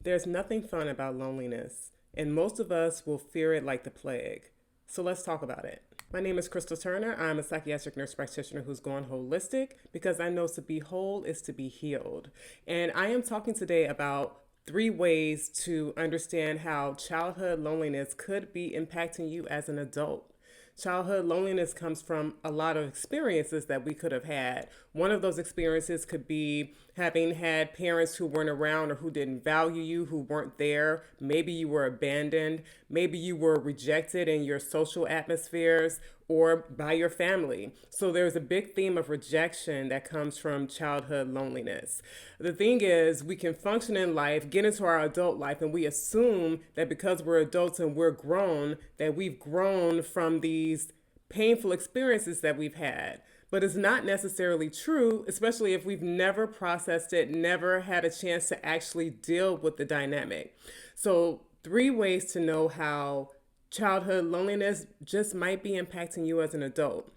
There's nothing fun about loneliness, and most of us will fear it like the plague. So let's talk about it. My name is Crystal Turner. I'm a psychiatric nurse practitioner who's gone holistic because I know to be whole is to be healed. And I am talking today about 3 ways to understand how childhood loneliness could be impacting you as an adult. Childhood loneliness comes from a lot of experiences that we could have had. One of those experiences could be having had parents who weren't around or who didn't value you, who weren't there. Maybe you were abandoned. Maybe you were rejected in your social atmospheres or by your family. So there's a big theme of rejection that comes from childhood loneliness. The thing is, we can function in life, get into our adult life, and we assume that because we're adults and we're grown, that we've grown from these painful experiences that we've had. But it's not necessarily true, especially if we've never processed it, never had a chance to actually deal with the dynamic. So, 3 ways to know how childhood loneliness just might be impacting you as an adult.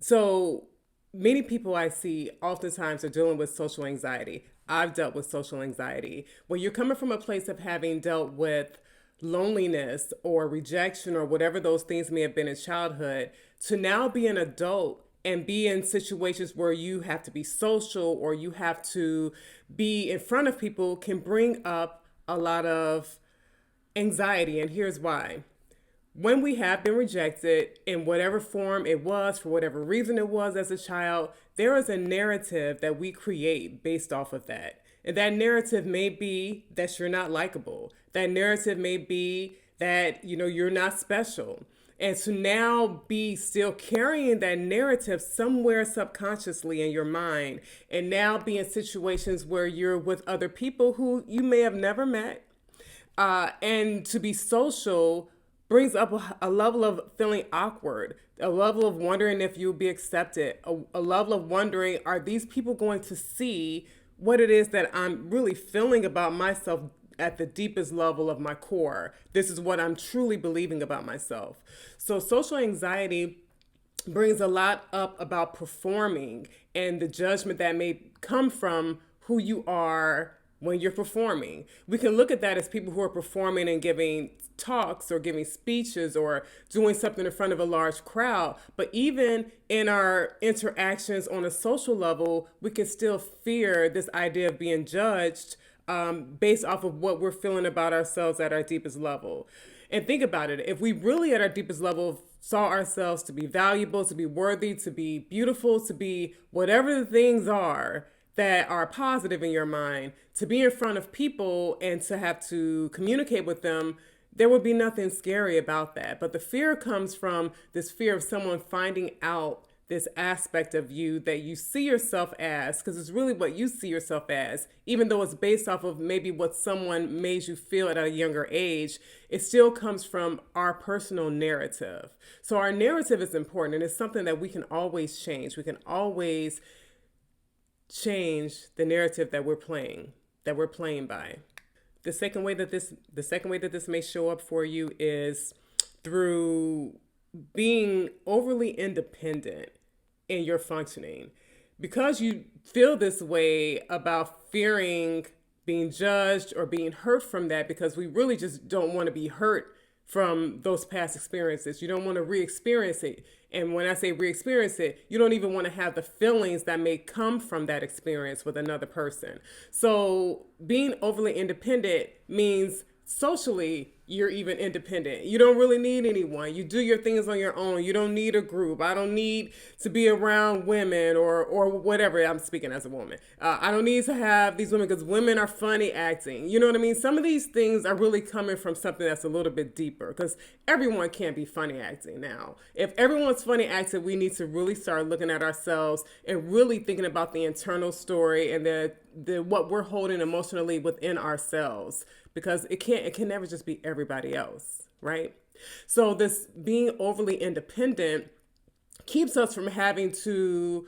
So, many people I see oftentimes are dealing with social anxiety. I've dealt with social anxiety. When you're coming from a place of having dealt with loneliness or rejection or whatever those things may have been in childhood, to now be an adult and be in situations where you have to be social or you have to be in front of people can bring up a lot of anxiety. And here's why. When we have been rejected in whatever form it was, for whatever reason it was as a child, there is a narrative that we create based off of that. And that narrative may be that you're not likable. That narrative may be that, you're not special. And to now be still carrying that narrative somewhere subconsciously in your mind, and now be in situations where you're with other people who you may have never met, and to be social brings up a level of feeling awkward, a level of wondering if you'll be accepted, a level of wondering, are these people going to see what it is that I'm really feeling about myself at the deepest level of my core? This is what I'm truly believing about myself. So social anxiety brings a lot up about performing and the judgment that may come from who you are when you're performing. We can look at that as people who are performing and giving talks or giving speeches or doing something in front of a large crowd. But even in our interactions on a social level, we can still fear this idea of being judged based off of what we're feeling about ourselves at our deepest level. And think about it. If we really at our deepest level saw ourselves to be valuable, to be worthy, to be beautiful, to be whatever the things are that are positive in your mind, to be in front of people and to have to communicate with them, there would be nothing scary about that. But the fear comes from this fear of someone finding out this aspect of you that you see yourself as, because it's really what you see yourself as, even though it's based off of maybe what someone made you feel at a younger age, it still comes from our personal narrative. So our narrative is important, and it's something that we can always change. We can always change the narrative that we're playing by. The second way that this may show up for you is through being overly independent in your functioning. Because you feel this way about fearing being judged or being hurt from that, because we really just don't want to be hurt from those past experiences. You don't want to re-experience it. And when I say re-experience it, you don't even want to have the feelings that may come from that experience with another person. So being overly independent means socially, you're even independent. You don't really need anyone. You do your things on your own. You don't need a group. I don't need to be around women or whatever. I'm speaking as a woman. I don't need to have these women because women are funny acting. You know what I mean? Some of these things are really coming from something that's a little bit deeper, because everyone can't be funny acting now. If everyone's funny acting, we need to really start looking at ourselves and really thinking about the internal story and the what we're holding emotionally within ourselves, because it can never just be everybody else, right? So this being overly independent keeps us from having to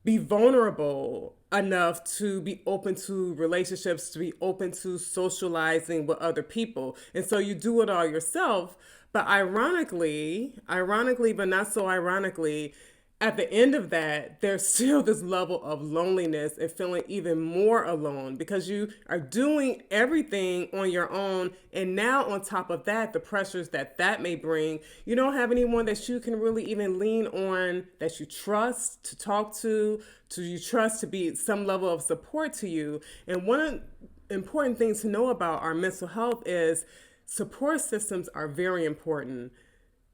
be vulnerable enough to be open to relationships, to be open to socializing with other people. And so you do it all yourself. But ironically, but not so ironically, at the end of that, there's still this level of loneliness and feeling even more alone because you are doing everything on your own. And now, on top of that, the pressures that that may bring, you don't have anyone that you can really even lean on, that you trust to talk to you trust to be some level of support to you. And one important thing to know about our mental health is support systems are very important.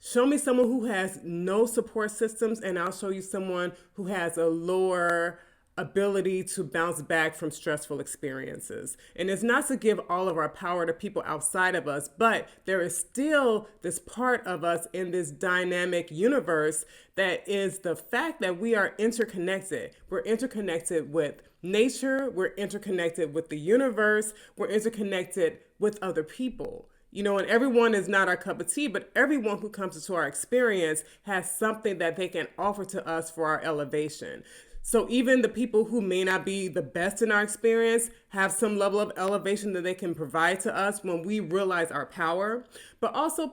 Show me someone who has no support systems, and I'll show you someone who has a lower ability to bounce back from stressful experiences. And it's not to give all of our power to people outside of us, but there is still this part of us in this dynamic universe that is the fact that we are interconnected. We're interconnected with nature, we're interconnected with the universe, we're interconnected with other people. You know, and everyone is not our cup of tea, but everyone who comes into our experience has something that they can offer to us for our elevation. So even the people who may not be the best in our experience have some level of elevation that they can provide to us when we realize our power. But also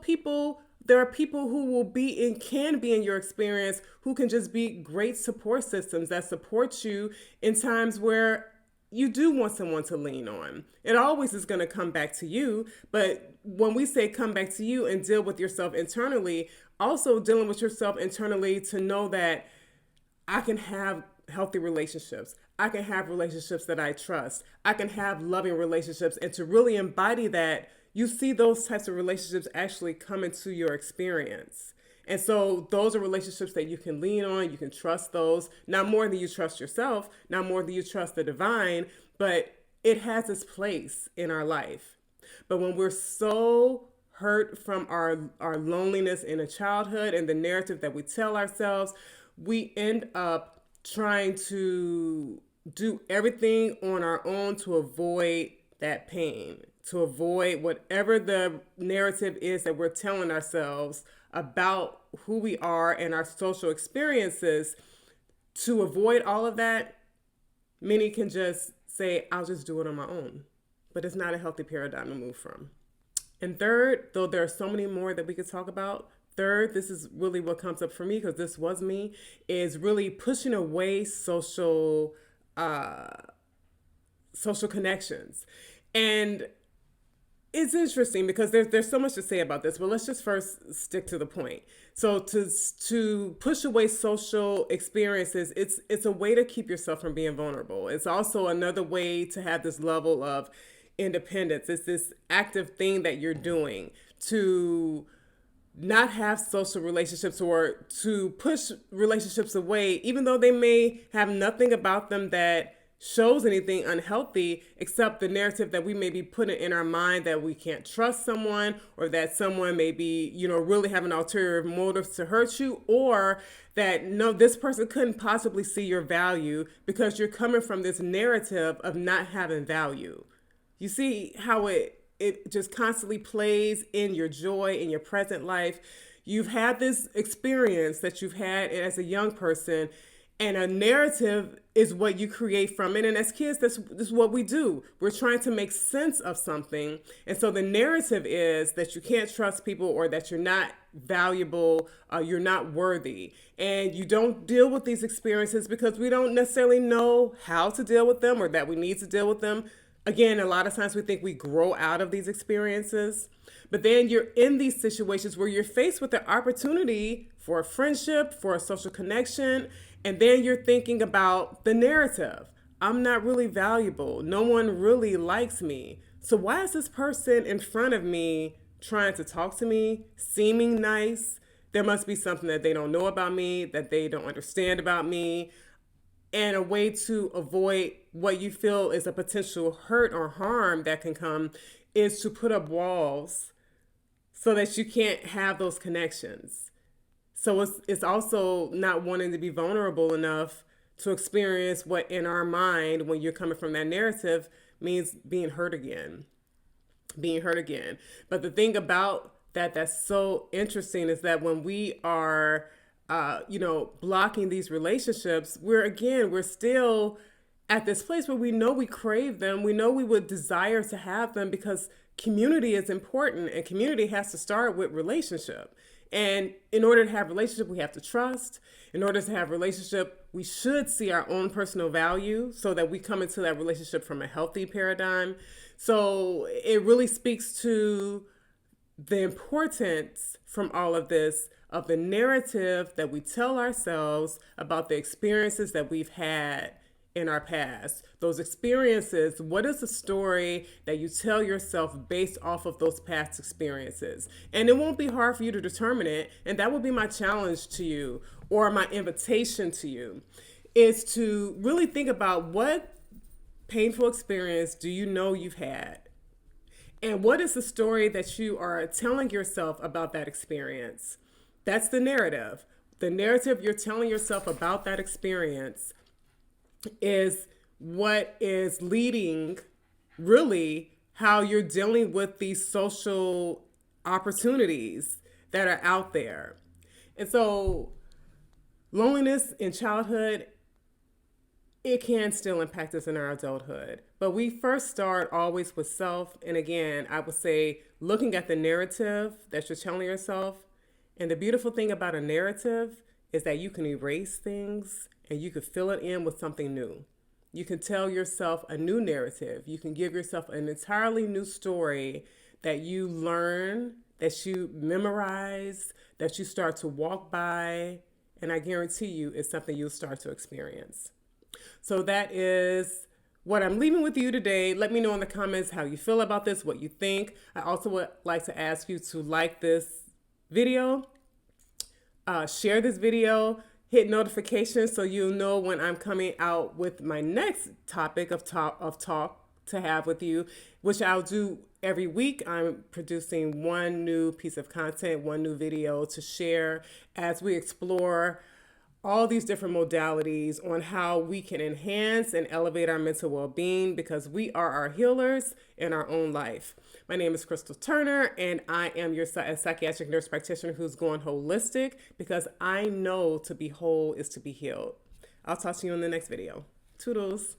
there are people who will be and can be in your experience who can just be great support systems that support you in times where you do want someone to lean on. It always is going to come back to you. But when we say come back to you and deal with yourself internally, also dealing with yourself internally to know that I can have healthy relationships. I can have relationships that I trust. I can have loving relationships. And to really embody that, you see those types of relationships actually come into your experience. And so those are relationships that you can lean on. You can trust those, not more than you trust yourself, not more than you trust the divine, but it has its place in our life. But when we're so hurt from our loneliness in a childhood and the narrative that we tell ourselves, we end up trying to do everything on our own to avoid that pain, to avoid whatever the narrative is that we're telling ourselves about who we are and our social experiences. To avoid all of that, many can just say, I'll just do it on my own. But it's not a healthy paradigm to move from. And third, though there are so many more that we could talk about, third, this is really what comes up for me, because this was me, is really pushing away social connections. And it's interesting because there's so much to say about this, but let's just first stick to the point. So to push away social experiences, it's a way to keep yourself from being vulnerable. It's also another way to have this level of independence. It's this active thing that you're doing to not have social relationships or to push relationships away, even though they may have nothing about them that shows anything unhealthy, except the narrative that we may be putting in our mind that we can't trust someone, or that someone may be, really have an ulterior motive to hurt you, or that no, this person couldn't possibly see your value because you're coming from this narrative of not having value. You see how it just constantly plays in your joy, in your present life. You've had this experience that you've had as a young person, and a narrative is what you create from it. And as kids, this is what we do. We're trying to make sense of something. And so the narrative is that you can't trust people, or that you're not valuable, you're not worthy. And you don't deal with these experiences because we don't necessarily know how to deal with them, or that we need to deal with them. Again, a lot of times we think we grow out of these experiences, but then you're in these situations where you're faced with the opportunity for a friendship, for a social connection, and then you're thinking about the narrative. I'm not really valuable. No one really likes me. So why is this person in front of me trying to talk to me, seeming nice? There must be something that they don't know about me, that they don't understand about me. And a way to avoid what you feel is a potential hurt or harm that can come is to put up walls so that you can't have those connections. So it's also not wanting to be vulnerable enough to experience what in our mind, when you're coming from that narrative, means being hurt again. But the thing about that's so interesting is that when we are blocking these relationships, we're still at this place where we know we crave them. We know we would desire to have them because community is important, and community has to start with relationship. And in order to have a relationship, we have to trust. In order to have a relationship, we should see our own personal value so that we come into that relationship from a healthy paradigm. So it really speaks to the importance from all of this of the narrative that we tell ourselves about the experiences that we've had in our past. Those experiences, what is the story that you tell yourself based off of those past experiences? And it won't be hard for you to determine it. And that would be my challenge to you, or my invitation to you, is to really think about what painful experience do you know you've had? And what is the story that you are telling yourself about that experience? That's the narrative. The narrative you're telling yourself about that experience is what is leading, really, how you're dealing with these social opportunities that are out there. And so loneliness in childhood, it can still impact us in our adulthood. But we first start always with self. And again, I would say looking at the narrative that you're telling yourself. And the beautiful thing about a narrative is that you can erase things and you can fill it in with something new. You can tell yourself a new narrative. You can give yourself an entirely new story that you learn, that you memorize, that you start to walk by. And I guarantee you it's something you'll start to experience. So that is what I'm leaving with you today. Let me know in the comments how you feel about this, what you think. I also would like to ask you to like this video, share this video, hit notifications so you'll know when I'm coming out with my next topic of talk to have with you, which I'll do every week. I'm producing one new piece of content, one new video to share as we explore all these different modalities on how we can enhance and elevate our mental well-being, because we are our healers in our own life. My name is Crystal Turner, and I am your psychiatric nurse practitioner who's going holistic, because I know to be whole is to be healed. I'll talk to you in the next video. Toodles.